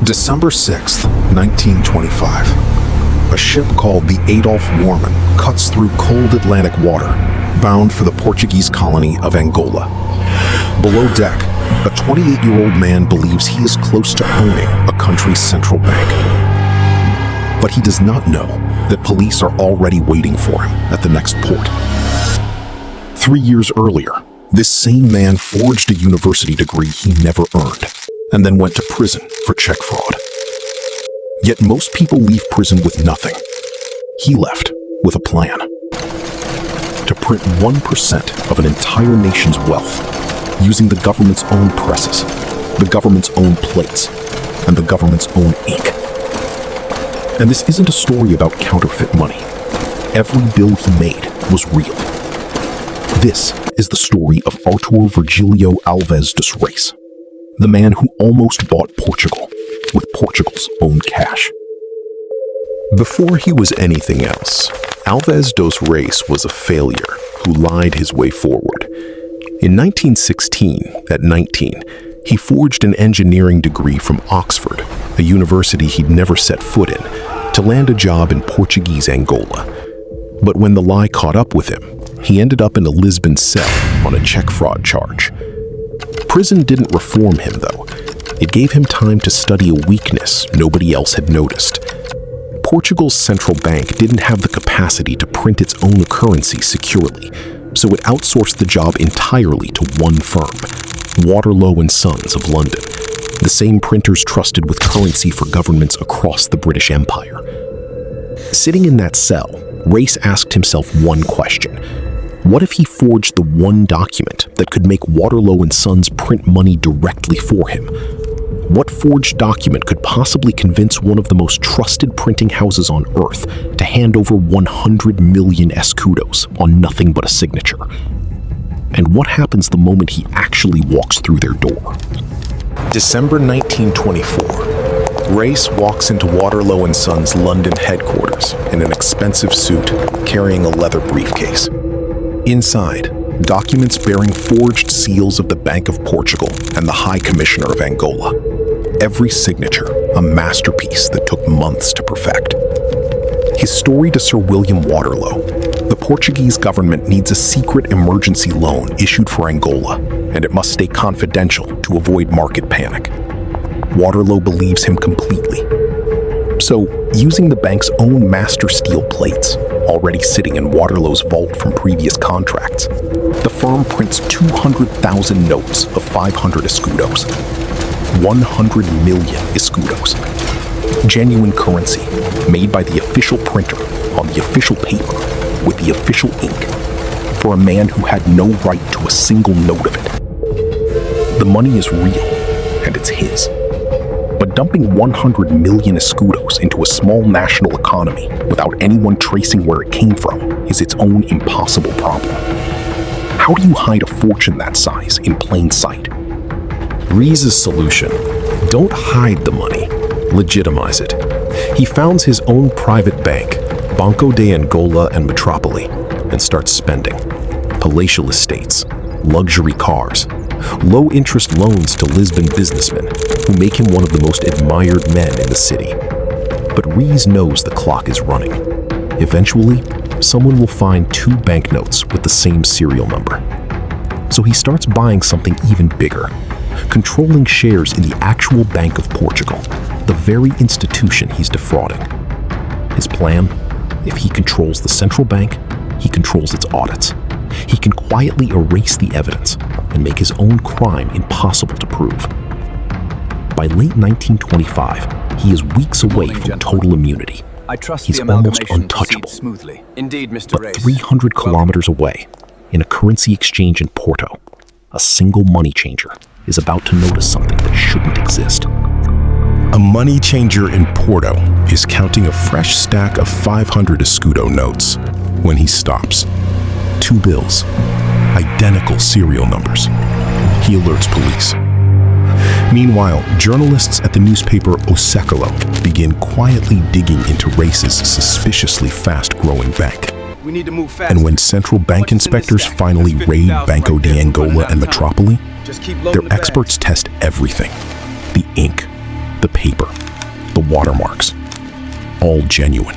December 6th, 1925. A ship called the Adolf Warman cuts through cold Atlantic water, bound for the Portuguese colony of Angola. Below deck, a 28-year-old man believes he is close to owning a country's central bank. But he does not know that police are already waiting for him at the next port. 3 years earlier, this same man forged a university degree he never earned, and then went to prison for check fraud. Yet most people leave prison with nothing. He left with a plan. To print 1% of an entire nation's wealth, using the government's own presses, the government's own plates, and the government's own ink. And this isn't a story about counterfeit money. Every bill he made was real. This is the story of Artur Alves dos Reis, the man who almost bought Portugal with Portugal's own cash. Before he was anything else, Alves dos Reis was a failure who lied his way forward. In 1916, at 19, he forged an engineering degree from Oxford, a university he'd never set foot in, to land a job in Portuguese Angola. But when the lie caught up with him, he ended up in a Lisbon cell on a check fraud charge. Prison didn't reform him, though. It gave him time to study a weakness nobody else had noticed. Portugal's central bank didn't have the capacity to print its own currency securely, so it outsourced the job entirely to one firm, Waterloo & Sons of London, the same printers trusted with currency for governments across the British Empire. Sitting in that cell, Reis asked himself one question. What if he forged the one document that could make Waterloo & Sons print money directly for him? What forged document could possibly convince one of the most trusted printing houses on Earth to hand over 100 million escudos on nothing but a signature? And what happens the moment he actually walks through their door? December 1924. Reis walks into Waterloo & Sons' London headquarters in an expensive suit, carrying a leather briefcase. Inside, documents bearing forged seals of the Bank of Portugal and the High Commissioner of Angola. Every signature, a masterpiece that took months to perfect. His story to Sir William Waterloo. The Portuguese government needs a secret emergency loan issued for Angola, and it must stay confidential to avoid market panic. Waterloo believes him completely. So, using the bank's own master steel plates, already sitting in Waterloo's vault from previous contracts, the firm prints 200,000 notes of 500 escudos. 100 million escudos. Genuine currency, made by the official printer on the official paper with the official ink, for a man who had no right to a single note of it. The money is real, and it's his. But dumping 100 million escudos into a small national economy without anyone tracing where it came from is its own impossible problem. How do you hide a fortune that size in plain sight? Reis' solution: don't hide the money, legitimize it. He founds his own private bank, Banco de Angola and Metrópole, and starts spending. Palatial estates, luxury cars, low-interest loans to Lisbon businessmen who make him one of the most admired men in the city. But Reis knows the clock is running. Eventually, someone will find 2 banknotes with the same serial number. So he starts buying something even bigger, controlling shares in the actual Bank of Portugal, the very institution he's defrauding. His plan? If he controls the central bank, he controls its audits. He can quietly erase the evidence and make his own crime impossible to prove. By late 1925, he is weeks away from total immunity. He's almost untouchable. Indeed, Mr. But 300 kilometers away, in a currency exchange in Porto, a single money changer is about to notice something that shouldn't exist. A money changer in Porto is counting a fresh stack of 500 escudo notes when he stops. 2 bills, identical serial numbers. He alerts police. Meanwhile, journalists at the newspaper O Século begin quietly digging into Reis's suspiciously fast-growing bank. We need to move fast. And when central bank inspectors finally raid Banco de Angola and Metrópole, their experts test everything: the ink, the paper, the watermarks, all genuine.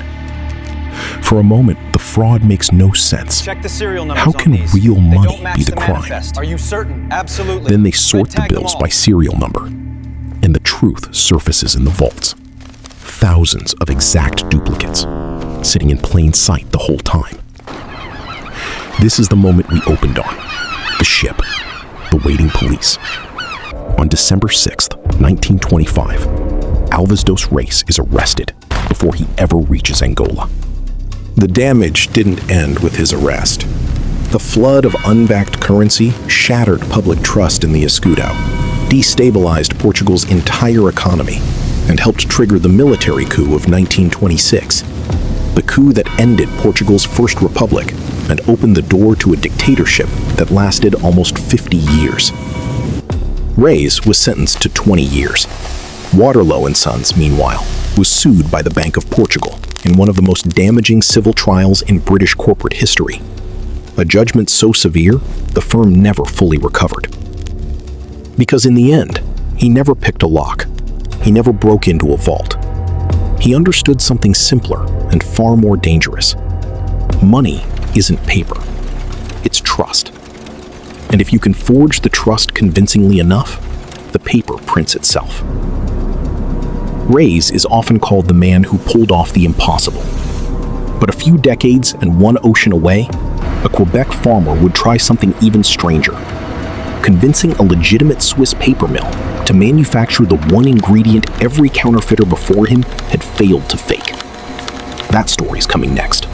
For a moment, the fraud makes no sense. Check the serial numbers How on can these. real They money don't match be the crime? manifest. Are you certain? Absolutely. Then they sort Red the tag them bills all. by serial number, and the truth surfaces in the vaults. Thousands of exact duplicates, sitting in plain sight the whole time. This is the moment we opened on. The ship, the waiting police. On December 6th, 1925, Alves dos Reis is arrested before he ever reaches Angola. The damage didn't end with his arrest. The flood of unbacked currency shattered public trust in the escudo, destabilized Portugal's entire economy, and helped trigger the military coup of 1926, the coup that ended Portugal's first republic and opened the door to a dictatorship that lasted almost 50 years. Reis was sentenced to 20 years. Waterloo and Sons, meanwhile, was sued by the Bank of Portugal in one of the most damaging civil trials in British corporate history. A judgment so severe, the firm never fully recovered. Because in the end, he never picked a lock. He never broke into a vault. He understood something simpler and far more dangerous. Money isn't paper. It's trust. And if you can forge the trust convincingly enough, the paper prints itself. Reis is often called the man who pulled off the impossible. But a few decades and one ocean away, a Quebec farmer would try something even stranger, convincing a legitimate Swiss paper mill to manufacture the one ingredient every counterfeiter before him had failed to fake. That story's coming next.